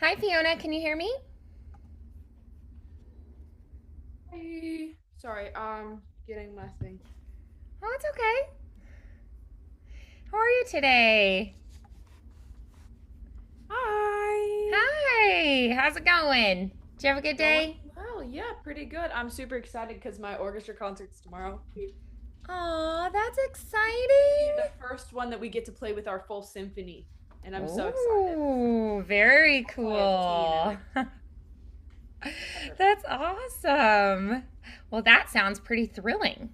Hi, Fiona. Can you hear me? Hi. Sorry, getting my thing. Oh, it's okay. How are you today? Hi. Hi. How's it going? Did you have a good Going day? well, yeah, pretty good. I'm super excited because my orchestra concert's tomorrow. Aw, that's It'll be the exciting. first one that we get to play with our full symphony, and I'm so excited. Ooh, very I'll play as teen and cool. everything. That's awesome. Well, that sounds pretty thrilling.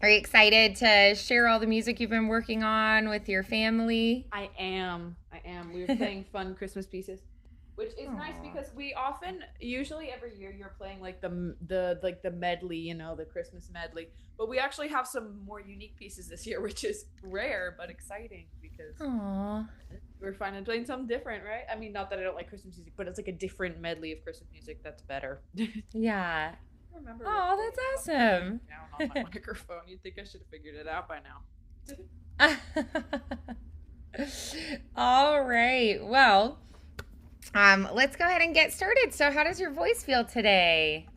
Are you excited to share all the music you've been working on with your family? I am. I am. We were playing fun Christmas pieces, which is nice Aw. because we often, usually every year, you're playing like the medley, the Christmas medley. But we actually have some more unique pieces this year, which is rare but exciting because Aw. we're finally playing something different, right? I mean, not that I don't like Christmas music, but it's like a different medley of Christmas music that's better. I Yeah. remember which Oh, way it was that's going awesome. down on my microphone. You'd think I should have figured it out by now. All right. Well, let's go ahead and get started. So, how does your voice feel today?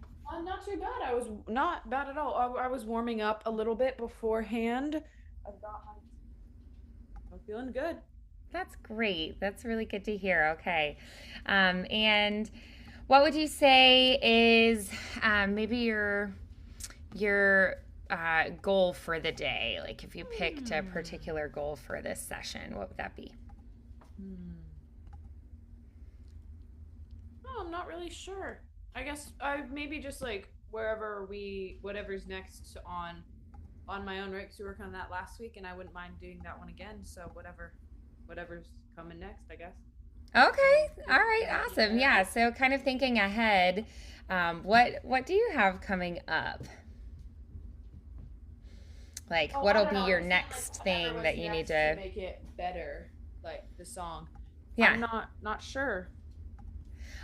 Not too bad. I was not bad at all. I was warming up a little bit beforehand. I've got my. I'm feeling good. That's great. That's really good to hear. Okay. And what would you say is maybe your goal for the day? Like, if you picked a Hmm. particular goal for this session, what would that be? Hmm. Oh, I'm not really sure. I guess I maybe just like whatever's next on my own, right? Because we were working on that last week, and I wouldn't mind doing that one again. So whatever's coming next, I guess. Okay. All right. Awesome. Yeah. Yeah. So, kind of thinking ahead, what do you have coming up? Like, Oh, I what'll don't be know. I your just meant like next thing whatever was that you need next to to? make it better, like the song. Yeah. I'm not sure.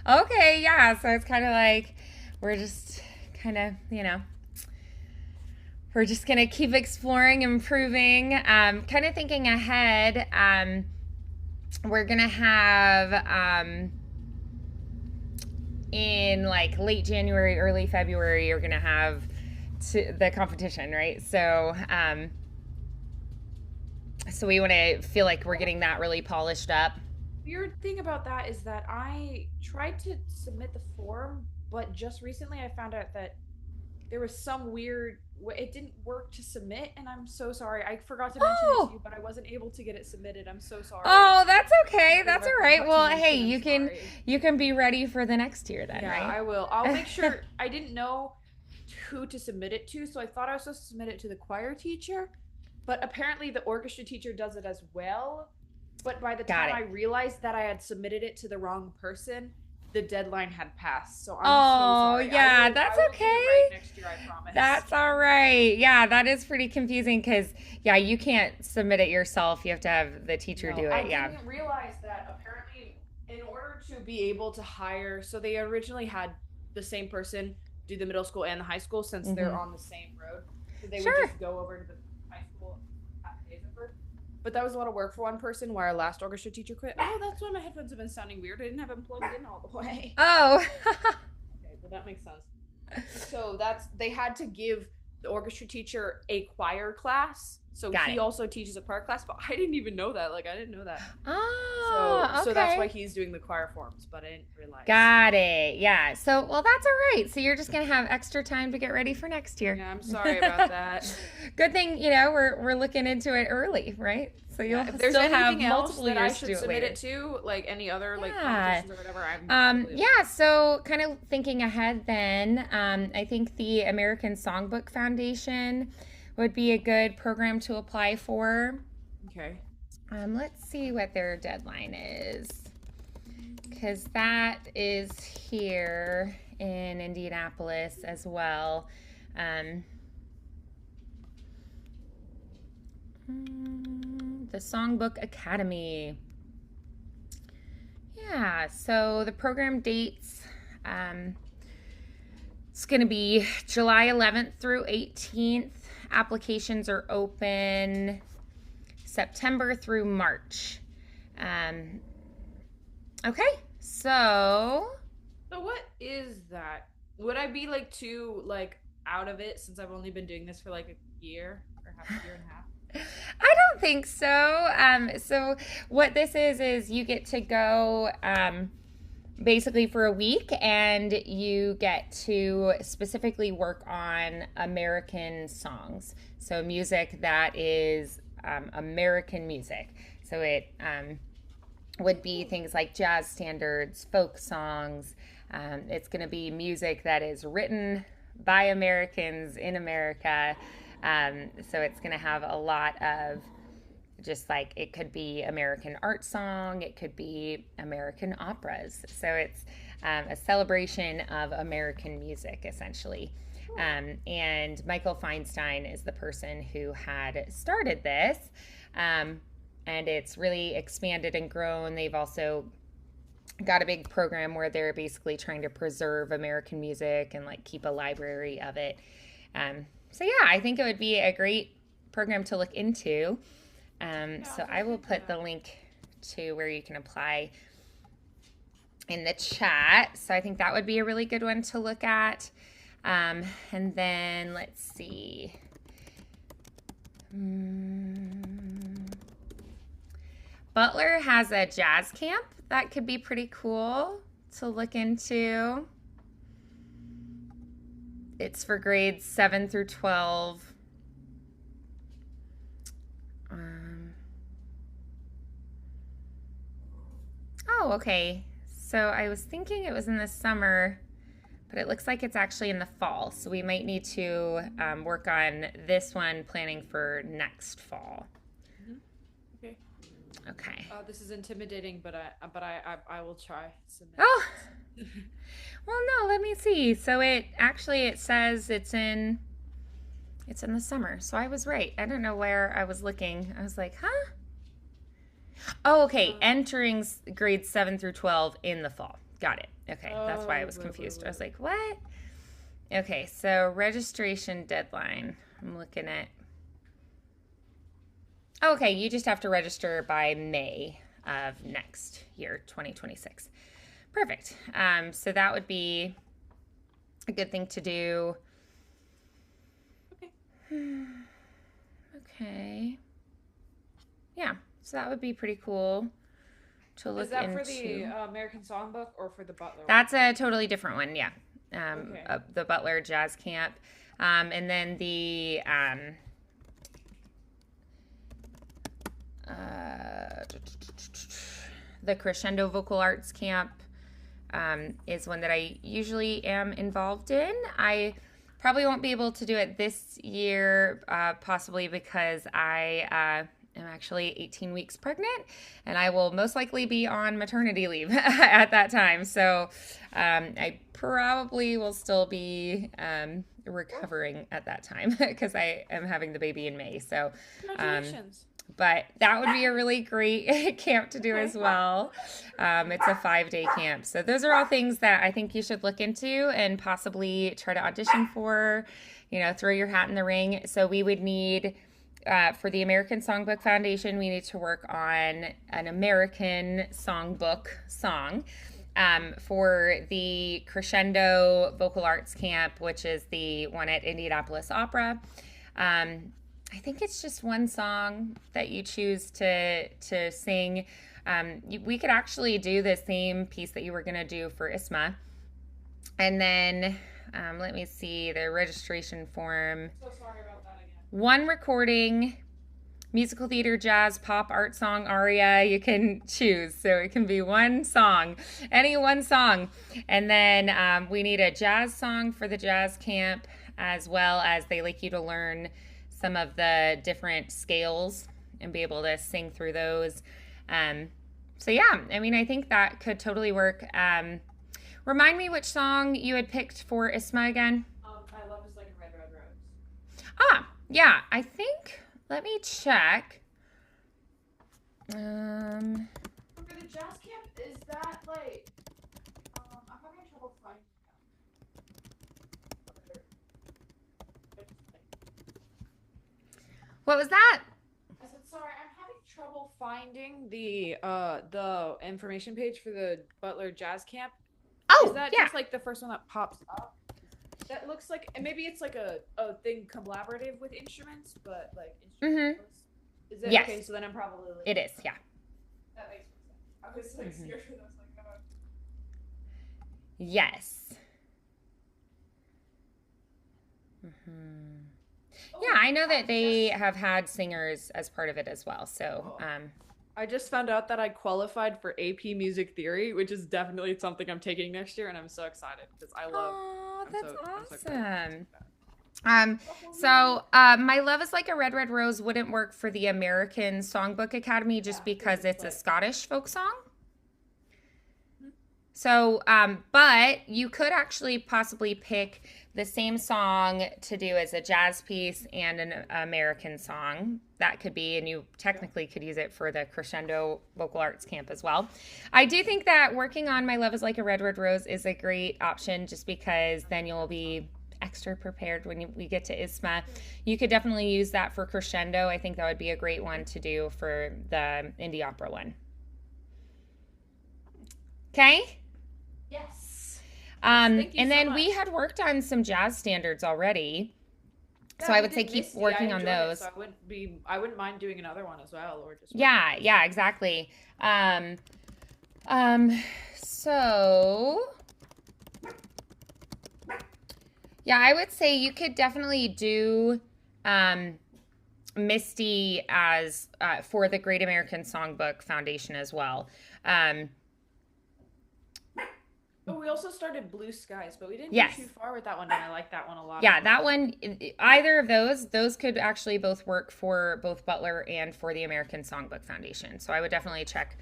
Okay. Yeah. So it's kind of like we're just kind of, we're just gonna keep exploring, improving. Kind of thinking ahead. We're gonna have in like late January, early February. You're gonna have the competition, right? So we want to feel like we're getting that really polished up. Weird thing about that is that I tried to submit the form, but just recently I found out that there was some weird it didn't work to submit, and I'm so sorry. I forgot to mention it to Oh, you, but I wasn't able to get it submitted. I'm so sorry. oh, that's okay. Something That's I all right. forgot to Well, hey, mention. I'm you can sorry. be ready for the next year then, Yeah, right? I will. I'll make sure. I didn't know who to submit it to, so I thought I was supposed to submit it to the choir teacher, but apparently the orchestra teacher does it as well. But by the Got time it. I realized that I had submitted it to the wrong person, the deadline had passed. So I'm so Oh, sorry. I yeah, will that's I will get it right okay. next year, I promise. That's all right. Yeah, that is pretty confusing because, yeah, you can't submit it yourself. You have to have the teacher No, do I it. Yeah. didn't realize that apparently in order to be able to hire, so they originally had the same person do the middle school and the high school since they're Hmm. on the same road. So they would Sure. just go over to the high school at Hazelford. But that was a lot of work for one person while our last orchestra teacher quit. Oh, that's why my headphones have been sounding weird. I didn't have them plugged in all the way. Oh, Okay, well that makes sense. So that's they had to give the orchestra teacher a choir class. So got he it. also teaches a choir class, but I didn't even know that. Like I didn't know that. So Oh, so that's why okay. he's doing the choir forms, but I didn't realize. Got it. Yeah. So, well, that's all right. So you're just gonna have extra time to get ready for next year. Yeah, I'm sorry about that. Good thing, we're looking into it early, right? So Yeah, you'll if there's still have anything else multiple that I years to should do it submit it later. to, like any other like Yeah. competitions or whatever, I'm totally Yeah, available. so kind of thinking ahead then, I think the American Songbook Foundation would be a good program to apply for. Okay. Let's see what their deadline is, because that is here in Indianapolis as well. Um, the Songbook Academy. Yeah, so the program dates, um, it's going to be July 11th through 18th. Applications are open September through March. Um, okay, so So what is that? Would I be like too like out of it since I've only been doing this for like a year or half year and a half? I don't think so. So what this is you get to go basically for a week and you get to specifically work on American songs. So music that is American music. So it would be things like jazz standards, folk songs. It's going to be music that is written by Americans in America. So it's going to have a lot of just like it could be American art song, it could be American operas. So it's a celebration of American music, essentially. And Michael Feinstein is the person who had started this. And it's really expanded and grown. They've also got a big program where they're basically trying to preserve American music and like keep a library of it. So yeah, I think it would be a great program to look into. So I will put the link to where you can apply in the chat. So I think that would be a really good one to look at. And then let's see. Butler has a jazz camp that could be pretty cool to look into. It's for grades 7 through 12. Oh, okay. So I was thinking it was in the summer, but it looks like it's actually in the fall. So we might need to work on this one, planning for next fall. Okay. Okay. This is intimidating, but I will try. Submit. Oh. Well, no, let me see. So it says it's in the summer. So I was right. I don't know where I was looking. I was like, huh? Oh, okay. Entering grades 7 through 12 in the fall. Got it. Okay. That's why I was confused. I was like, what? Okay. So registration deadline. I'm looking at. Okay. You just have to register by May of next year, 2026. Perfect. So that would be a good thing to do. Okay. Okay. Yeah. So that would be pretty cool to look into. Is that for the American Songbook or for the Butler one? That's a totally different one, yeah. The Butler Jazz Camp. And then the Crescendo Vocal Arts Camp is one that I usually am involved in. I probably won't be able to do it this year, possibly because I am actually 18 weeks pregnant, and I will most likely be on maternity leave at that time. So I probably will still be recovering at that time because I am having the baby in May. So congratulations. But that would be a really great camp to do as well. It's a 5-day camp. So those are all things that I think you should look into and possibly try to audition for, throw your hat in the ring. So we would need, for the American Songbook Foundation, we need to work on an American songbook song. For the Crescendo Vocal Arts Camp, which is the one at Indianapolis Opera, I think it's just one song that you choose to sing. We could actually do the same piece that you were going to do for ISMA. And then, let me see, the registration form. So sorry about that again. One recording, musical theater, jazz, pop, art song, aria, you can choose. So it can be one song, any one song. And then we need a jazz song for the jazz camp, as well as they like you to learn some of the different scales and be able to sing through those. So yeah, I think that could totally work. Remind me which song you had picked for ISMA again. I Love Is Like a Red, Red Rose. Ah, yeah, I think, let me check. For the jazz camp, is that like, I'm having trouble finding What was that? I said, sorry, I'm having trouble finding the information page for the Butler Jazz Camp. Is Oh, that yeah. just like the first one that pops up? That looks like, and maybe it's like a thing collaborative with instruments, but like Mm-hmm. instrumentalist. Is it okay? Yes, So then I'm probably like, it is. Yeah. that makes more sense. I was like Mm-hmm. scared for those like, oh. Yes. Mm-hmm. Yeah, Oh, I know I that they just have had singers as part of it as well. So, oh. I just found out that I qualified for AP Music Theory, which is definitely something I'm taking next year, and I'm so excited because oh, that's I'm so excited to awesome. take that. Um, Oh, so My Love is Like a Red, Red Rose wouldn't work for the American Songbook Academy yeah, just because because it's it's a like Scottish folk song. hmm, So, but you could actually possibly pick the same song to do as a jazz piece and an American song. That could be, and you yeah. technically could use it for the Crescendo Vocal Arts Camp as well. I do think that working on My Love is Like a Red, Red Rose is a great option just because I then think you'll that's fun. be extra prepared when we get to ISMA. Sure. You could definitely use that for Crescendo. I think that would be a great one to do for the Indie Opera one. Okay? Yes. Yes. Thank you And so then we much. had worked on some jazz standards already. So Yeah, I we would say did keep Misty. I working on enjoyed it, so those. I wouldn't mind doing another one as well, or just working on Yeah, this yeah, one. exactly. Um, um, so yeah, I would say you could definitely do um, Misty as for the Great American Songbook Foundation as well. Um, Oh, we also started Blue Skies, but we didn't do yes, too far with that one, and I like that one a lot as yeah, that well. one, either of those could actually both work for both Butler and for the American Songbook Foundation. So I would definitely check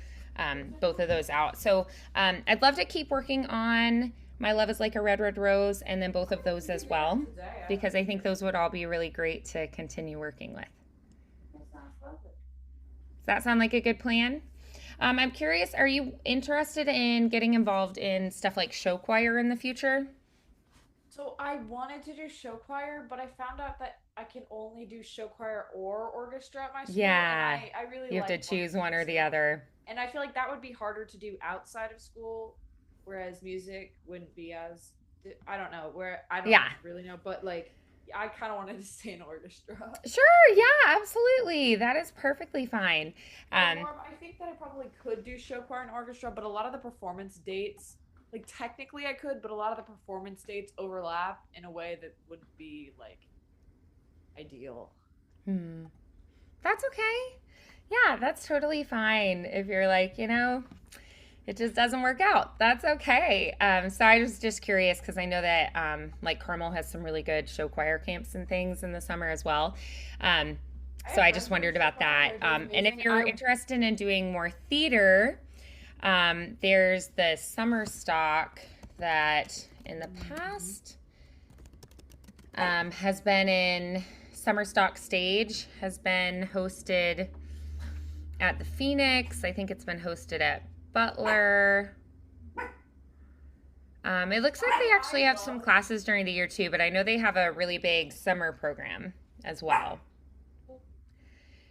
Okay. both of those out. So I'd love to keep working on My Love is Like a Red, Red Rose and then both of those We as could do that well, today. I because I can think do those would all be really great to continue working with. that sounds lovely. Does that sound like a good plan? I'm curious, are you interested in getting involved in stuff like show choir in the future? So I wanted to do show choir, but I found out that I can only do show choir or orchestra at my school, and Yeah, I really you have to like choose one or the orchestra. other. And I feel like that would be harder to do outside of school, whereas music wouldn't be as I don't know where I don't Yeah. really know, but like I kind of wanted to stay in orchestra. Sure, yeah, absolutely. That is perfectly fine. Um, Or I think that I probably could do show choir and orchestra, but a lot of the performance dates, like technically I could, but a lot of the performance dates overlap in a way that wouldn't be like ideal. hmm, that's okay. Yeah, that's totally fine. If you're like, it just doesn't work out. That's okay. So I was just curious because I know that like Carmel has some really good show choir camps and things in the summer as well. Um, I so have I just friends who are wondered show about choir. that. They're doing And if amazing. you're interested in doing more theater, there's the summer stock that in the past has been in summer stock stage, has been hosted at the Phoenix. I think it's been hosted at Butler. It looks like they actually I have some love classes during the year too, but I know they have a really big summer program as well.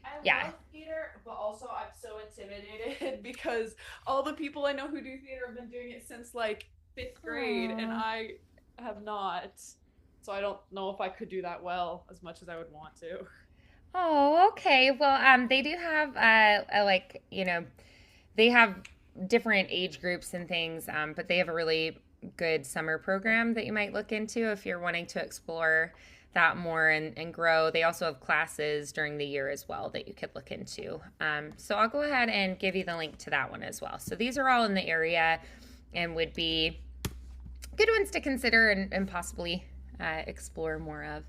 I Yeah. love theater, but also I'm so intimidated because all the people I know who do theater have been doing it since like fifth grade, and Aw. I have not. So I don't know if I could do that well as much as I would want to. Oh, okay. Well, they do have they have different age groups and things, but they have a really good summer program that you might look into if you're wanting to explore that more and grow. They also have classes during the year as well that you could look into. So I'll go ahead and give you the link to that one as well. So these are all in the area and would be good ones to consider and possibly explore more of.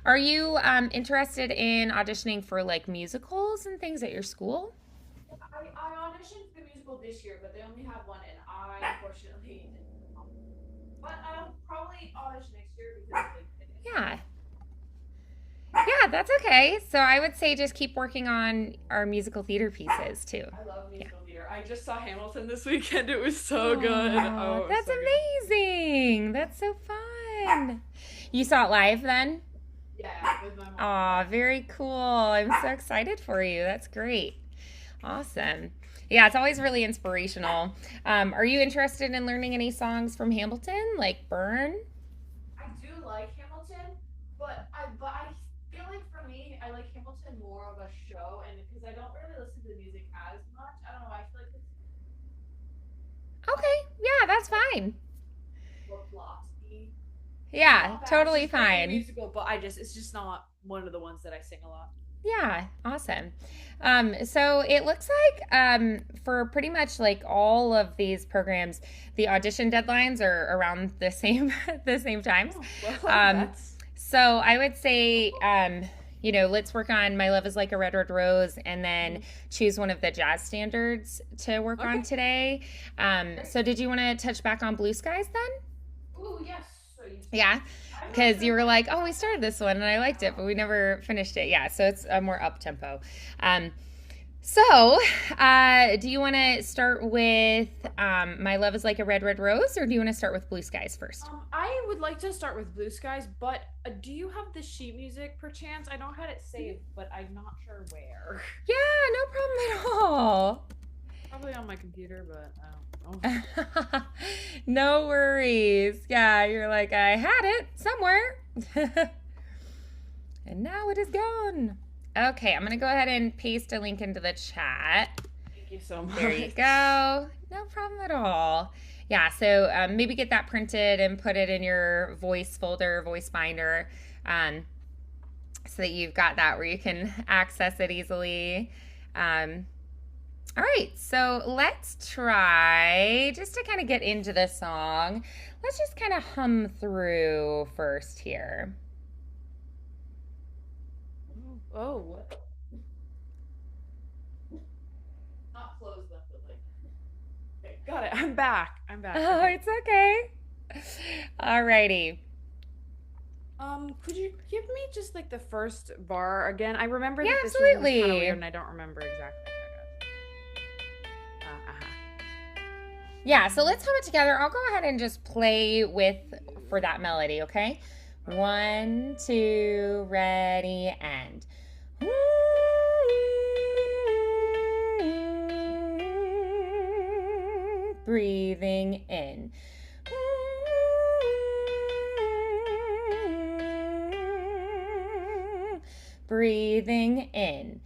Are you interested in auditioning for like musicals and things at your school? I auditioned for the musical this year, but they only have one, and I unfortunately didn't. But I'll probably audition next year because like I didn't have Yeah. one. Yeah, that's okay. So I would say just keep working on our musical theater pieces too. I love Yeah. musical theater. I just saw Hamilton this weekend. It was so good. Oh, Oh, it was that's so good. amazing. That's so fun. You saw it live then? Yeah, with my mom. Aw, very cool. I'm so excited for you. That's great. Awesome. Yeah, it's always really inspirational. Are you interested in learning any songs from Hamilton, like Burn? I do like Hamilton, but I feel like for me, I like Hamilton more of a show, and because I don't really listen to the music as much, I don't know. I feel like it's Okay, yeah, that's like fine. more plotty. Yeah, Not bad. It's totally just very fine. musical, but it's just not one of the ones that I sing a lot. Yeah, awesome. So it looks like for pretty much like all of these programs, the audition deadlines are around the same the same times. Oh, well, Um, that's so I would say, let's work on My Love Is Like a Red Red Rose, and then Mhm. choose one of the jazz standards to work on okay. today. So did you want to touch back on Blue Skies then? Ooh, yes. So you said Yeah, I'm not because sure you were what. like, "Oh, we started this one and I liked it, but we never finished it." Yeah, so it's a more up tempo. Um, do you want to start with "My Love Is Like a Red Red Rose," or do you want to start with "Blue Skies" first? I would like to start with Blue Skies, but do you have the sheet music perchance? I don't have it saved, but I'm not sure where. Yeah, no problem at all. Probably on my computer, but I don't know. No worries. Yeah, you're like, I had it somewhere. And now it is gone. Okay, I'm going to go ahead and paste a link into the chat. Thank you so much. There you go. No problem at all. Yeah, so maybe get that printed and put it in your voice folder, voice binder, so that you've got that where you can access it easily. All right, so let's try just to kind of get into the song. Let's just kind of hum through first here. Oh, what? Not closed them, but like. Okay, got it. I'm back. I'm back. Oh, Okay. it's okay. All righty. Could you give me just like the first bar again? I remember Yeah, that this rhythm was kind of absolutely. weird, and I don't remember exactly. Uh-huh. Yeah, so let's hum it together. I'll go ahead and just play with for that melody, okay? 1, 2, ready, and. Breathing in. Breathing in.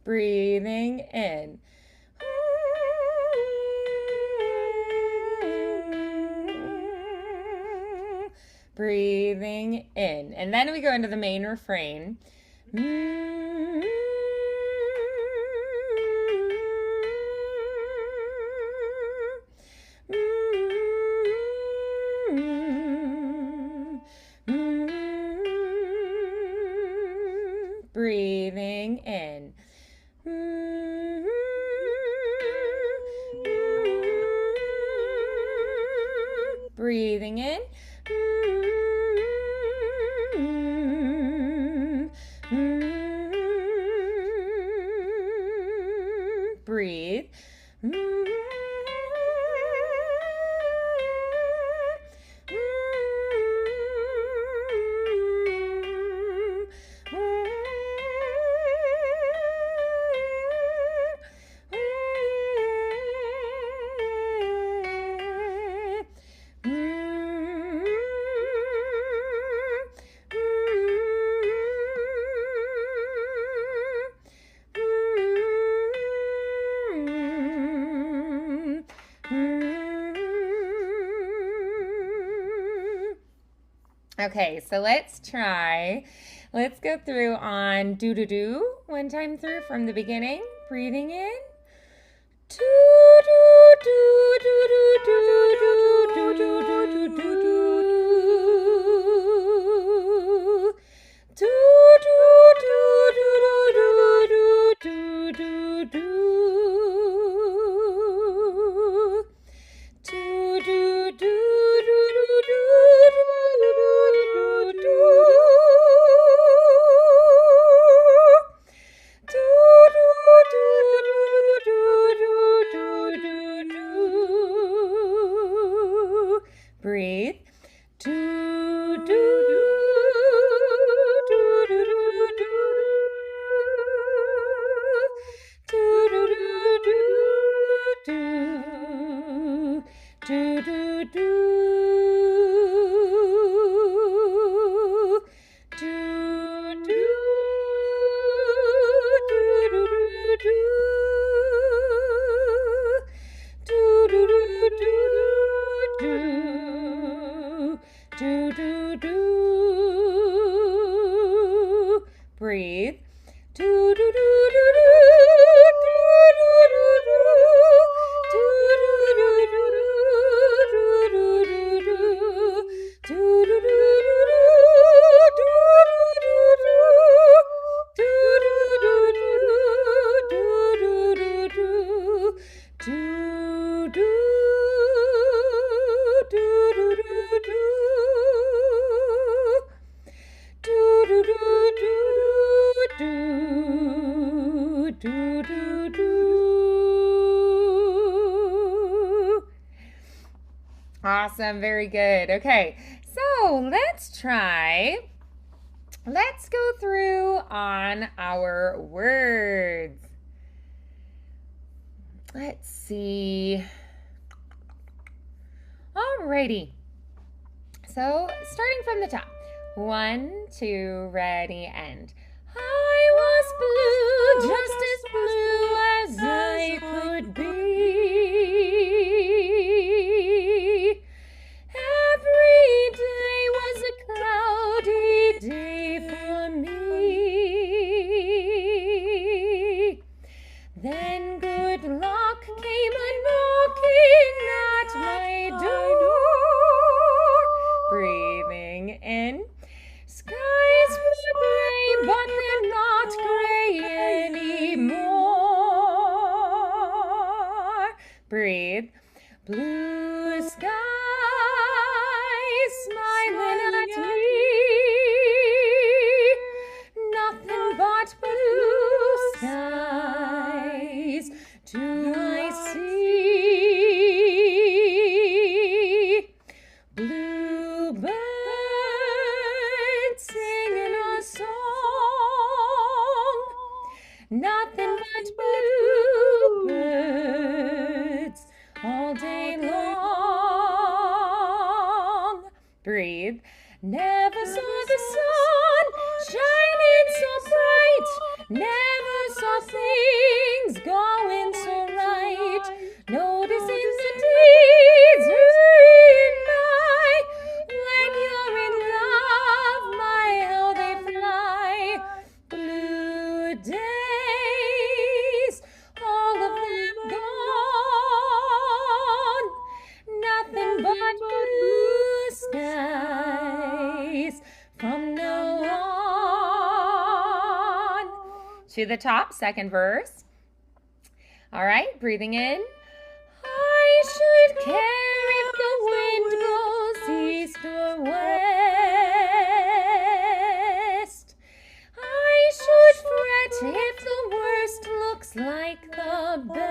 Breathing in. Breathing in. And then we go into the main refrain. Breathing in. Breathing in. Breathe. Okay, so let's try. Let's go through on do do do one time through from the beginning. Breathing in. Do do do do do do do do do do do. Do do do do do do do do do. Do do do do do do. Breathe. Do do do do do do Awesome, very good. Okay, so let's go through on our words. Let's see. Alrighty. So starting from the top. 1, 2, ready, and I was blue, just as blue as I could be. Every day was a cloudy day for me. Then good luck came a-knocking at my door. Breathing in. Skies were gray, but they're not gray anymore. Breathe. Blue skies smiling at me. Nothing but blue skies do I see. Bluebirds singing a song. Nothing but bluebirds all day long. Breathe. Never saw the sun shining so bright. Never saw things going so right. Noticing the days hurrying by. When you're in love, my, how they fly. Blue days, all of them gone. Nothing but blue skies from now on. To the top, second verse. All right, breathing in. I should care if the wind goes east or west. I should fret if the worst looks like the best.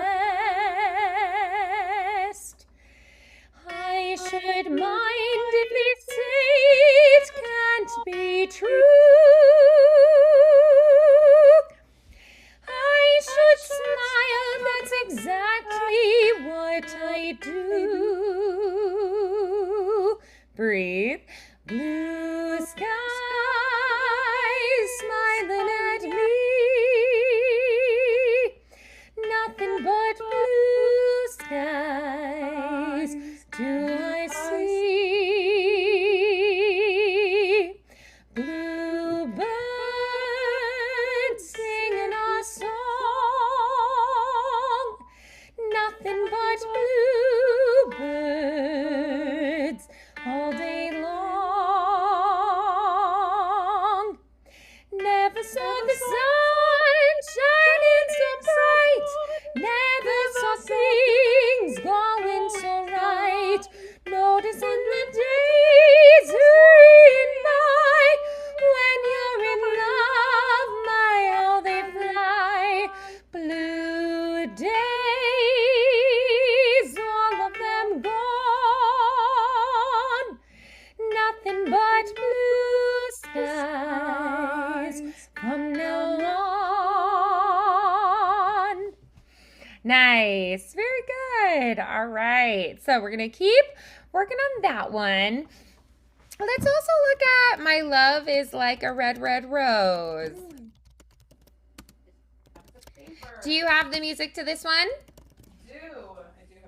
I should mind if they say it can't be true. I should smile, that's exactly what I do. Breathe. Blue skies smiling at me. Nothing but blue skies do I see. Bluebirds singing a song. Nothing but bluebirds all day long. Never saw the sun shining so bright. Never saw things going so right. Noticing the days hurrying by. When you're in love, my, how they fly. Blue days, all of them gone. Nothing but blue skies from now on. Nice. Very good. All right. So we're going to keep working on that one. Let's also look at My Love is Like a Red, Red Rose. Do you have the music to this one? I do.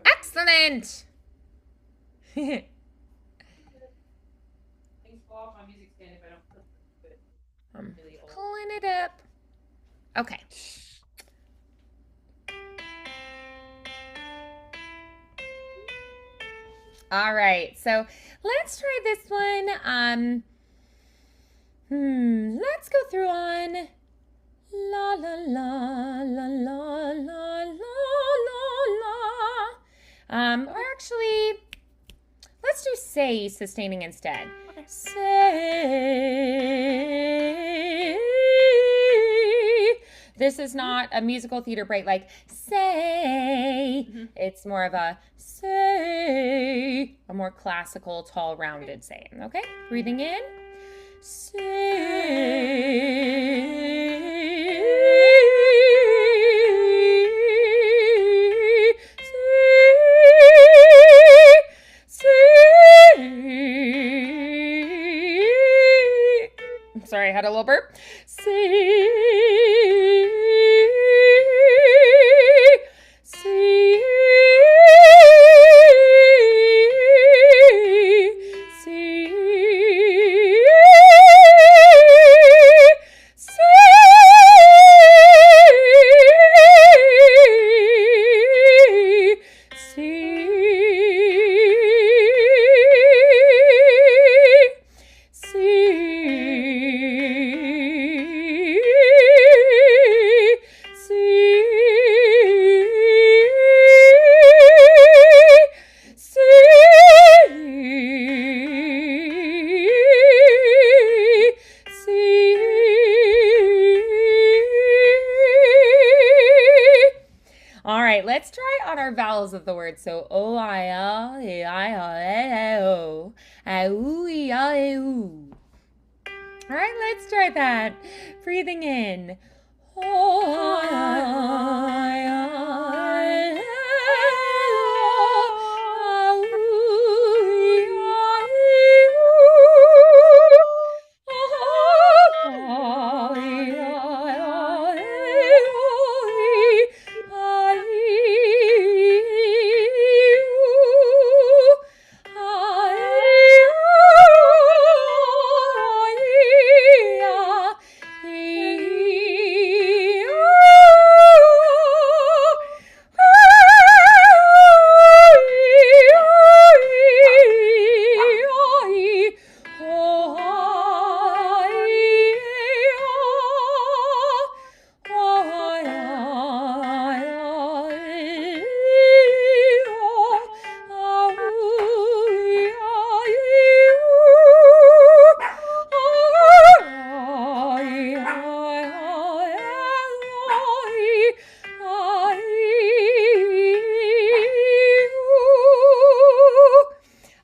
Excellent. Things fall off my music stand if I don't put it. I'm pulling it up. Okay. All right. So let's try this one. Let's go through on la la la la la la la la. Or actually, let's do say sustaining instead. Okay. Say. This is not a musical theater break like say. Mm-hmm. It's more of a say, a more classical, tall, rounded saying. Okay? Breathing in. Sorry, I had a little burp. All right, let's try on our vowels of the word. So O I L E I O E O A U E I E U. All right, let's try that. Breathing in. O I L E O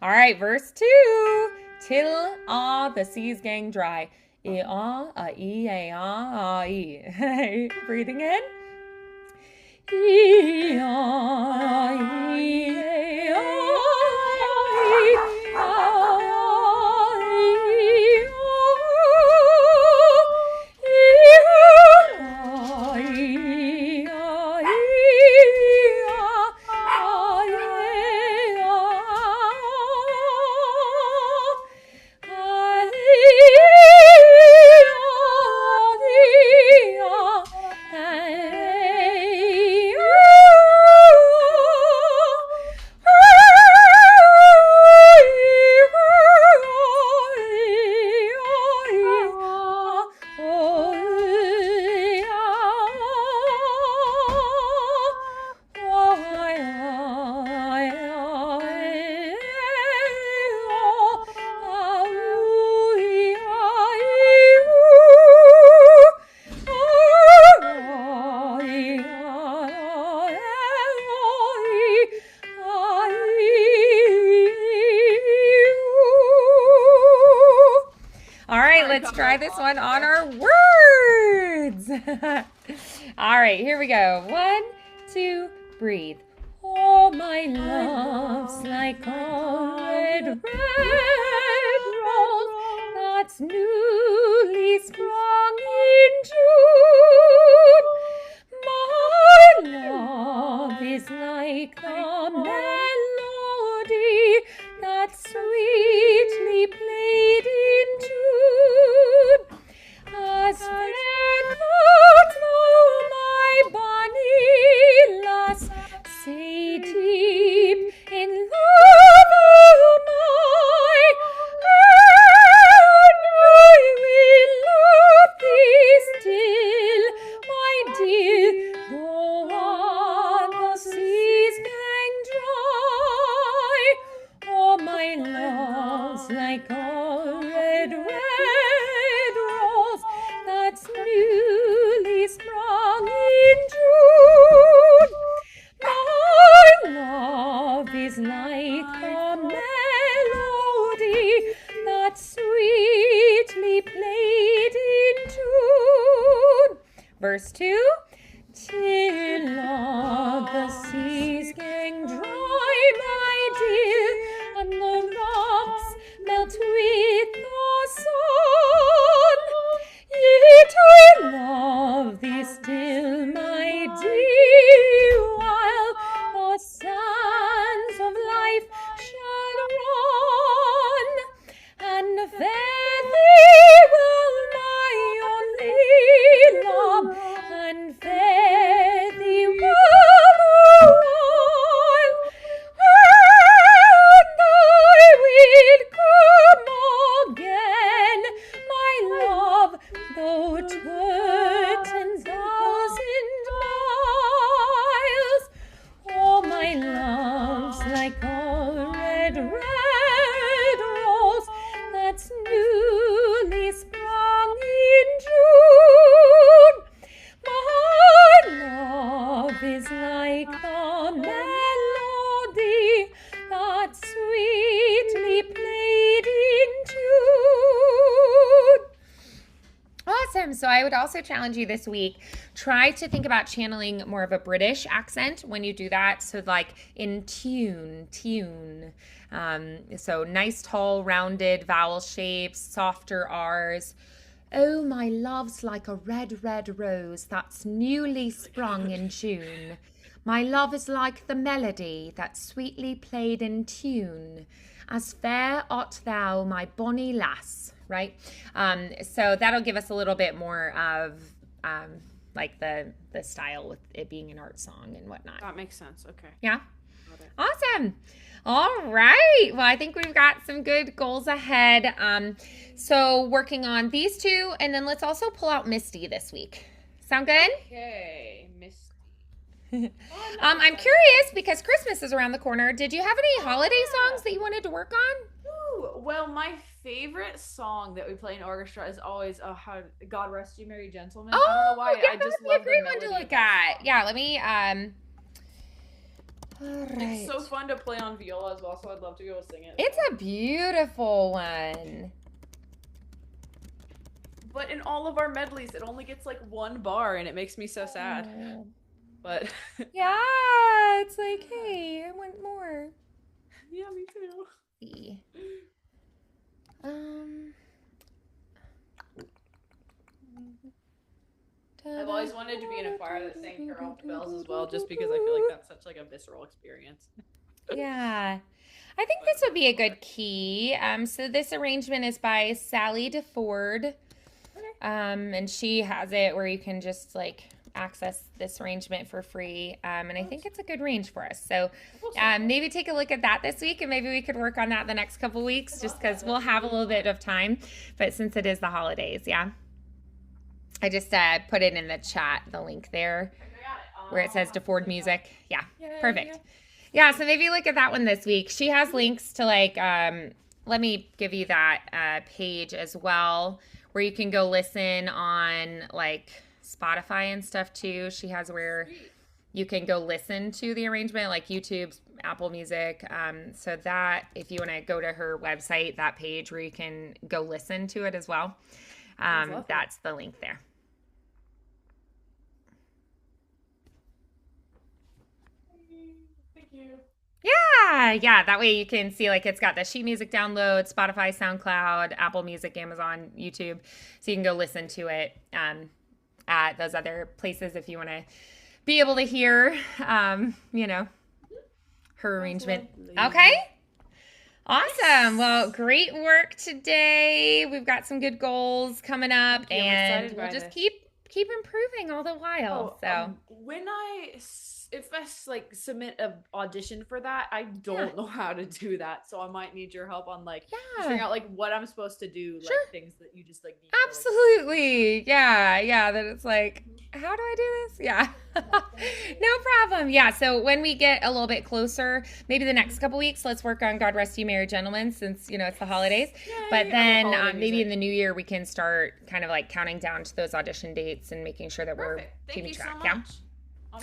All right, verse 2. Till the seas gang dry. E a e a a e. Breathing in. E a e Let's try this one on our words. All right, here we go. 1, 2, breathe. Oh, my love's like a red rose that's newly sprung in June. My love is like the melody that sweetly played in June. As fair Verse 2. Till all the seas gang dry, my dear, and the rocks melt with the sun, yet I love thee still, my dear, while the sands of life shall run, and fare thee well, my only love, and fare thee well a while, and I will come again, my love, though 'twere 10,000 miles. Oh, my love's like a red, red rose that's newly sprung in June. My love is like the melody that sweetly played in tune. Awesome. So I would also challenge you this week, try to think about channeling more of a British accent when you do that. So like in tune. So nice, tall, rounded vowel shapes, softer R's. Oh, my love's like a red, red rose that's newly sprung in June. My love is like the melody that sweetly played in tune. As fair art thou, my bonny lass, right? So that'll give us a little bit more of like the style with it being an art song and whatnot. That makes sense. Okay. Yeah. Awesome. All right. Well, I think we've got some good goals ahead. So working on these two, and then let's also pull out Misty this week. Sound good? Okay, Misty. I'm curious because Christmas is around the corner. Did you have any holiday songs that you wanted to work on? Ooh, well, my favorite song that we play in orchestra is always God Rest You Merry Gentlemen. Oh, I don't know why. yeah, I that just would be a love great the one to melody look of that at. song. Yeah, let me all right. It's so fun to play on viola as well, so I'd love to go sing it. It's a beautiful one. But in all of our medleys, it only gets like one bar, and it makes me so sad. Oh. But Yeah, it's like, hey, I want more. yeah, me too. See. I've always wanted to be in a choir that sang Carol of the Bells as well, just because I feel like that's such like a visceral experience. Yeah. I think this would be a good key. So this arrangement is by Sally DeFord. And she has it where you can just like access this arrangement for free. And I think it's a good range for us. So maybe take a look at that this week, and maybe we could work on that the next couple weeks just because we'll have a little bit of time. But since it is the holidays, yeah. I just put it in the chat, the link there where it says DeFord Music. Yeah, perfect. Yeah, so maybe look at that one this week. She has links to like, let me give you that page as well, where you can go listen on like Spotify and stuff too. She has where you can go listen to the arrangement, like YouTube, Apple Music. So that, if you want to go to her website, that page where you can go listen to it as well, that's the link there. Thank you. Yeah. That way you can see like it's got the sheet music download, Spotify, SoundCloud, Apple Music, Amazon, YouTube. So you can go listen to it at those other places if you want to be able to hear, her arrangement. Okay. Awesome. Well, great work today. We've got some good goals coming up, and we'll just keep improving all the while. If I like submit an audition for that, I don't know how to do that, so I might need your help on figuring out like what I'm supposed to do, like things that you just like need. Absolutely. Yeah. That it's like, how do I do this? Yeah. No problem. Yeah. So when we get a little bit closer, maybe the next couple weeks, let's work on God Rest You Merry Gentlemen, since it's the holidays. But then maybe in the new year we can start kind of like counting down to those audition dates and making sure that we're keeping track. So much.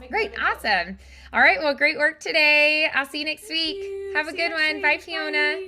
Great. Awesome. All right. Well, great work today. I'll see you next week. Have a good one. Bye, Fiona.